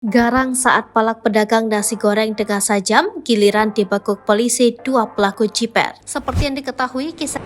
Garang saat palak pedagang nasi goreng dengan sajam, giliran dibekuk polisi dua pelaku jiper. Seperti yang diketahui, kisah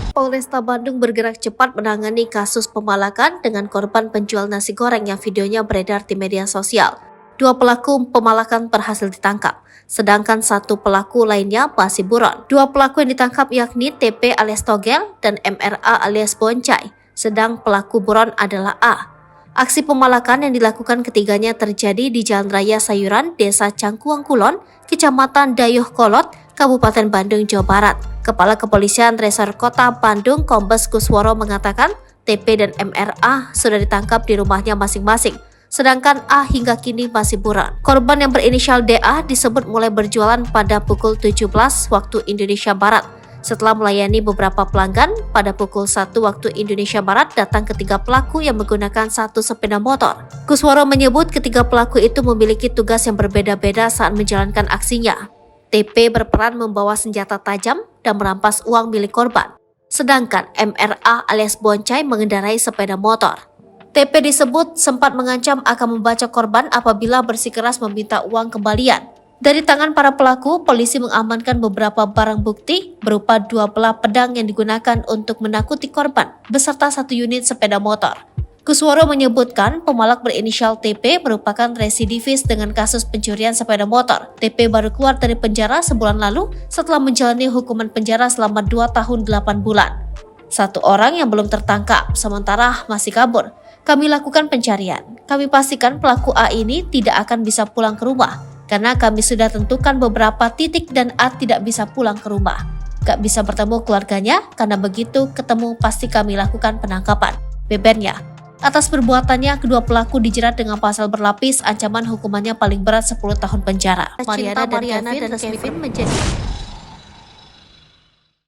Polresta Bandung bergerak cepat menangani kasus pemalakan dengan korban penjual nasi goreng yang videonya beredar di media sosial. Dua pelaku pemalakan berhasil ditangkap, sedangkan satu pelaku lainnya masih buron. Dua pelaku yang ditangkap yakni TP alias Togel dan MRA alias Boncai, sedang pelaku buron adalah A. Aksi pemalakan yang dilakukan ketiganya terjadi di Jalan Raya Sayuran, Desa Cangkuang Kulon, Kecamatan Dayuh Kolot, Kabupaten Bandung, Jawa Barat. Kepala Kepolisian Resor Kota Bandung, Kombes Kusworo mengatakan TP dan MRA sudah ditangkap di rumahnya masing-masing, sedangkan A hingga kini masih buron. Korban yang berinisial DA disebut mulai berjualan pada pukul 17 waktu Indonesia Barat. Setelah melayani beberapa pelanggan, pada pukul 1 waktu Indonesia Barat datang ketiga pelaku yang menggunakan satu sepeda motor. Kusworo menyebut ketiga pelaku itu memiliki tugas yang berbeda-beda saat menjalankan aksinya. TP berperan membawa senjata tajam dan merampas uang milik korban, sedangkan MRA alias Boncai mengendarai sepeda motor. TP disebut sempat mengancam akan membacok korban apabila bersikeras meminta uang kembalian. Dari tangan para pelaku, polisi mengamankan beberapa barang bukti berupa dua belah pedang yang digunakan untuk menakuti korban, beserta satu unit sepeda motor. Kusworo menyebutkan pemalak berinisial TP merupakan residivis dengan kasus pencurian sepeda motor. TP baru keluar dari penjara sebulan lalu setelah menjalani hukuman penjara selama 2 tahun 8 bulan. Satu orang yang belum tertangkap, sementara masih kabur. Kami lakukan pencarian. Kami pastikan pelaku A ini tidak akan bisa pulang ke rumah, karena kami sudah tentukan beberapa titik dan A tidak bisa pulang ke rumah. Gak bisa bertemu keluarganya, karena begitu ketemu pasti kami lakukan penangkapan, bebernya. Atas perbuatannya, kedua pelaku dijerat dengan pasal berlapis, ancaman hukumannya paling berat 10 tahun penjara. Mariana dan Kevin menjadi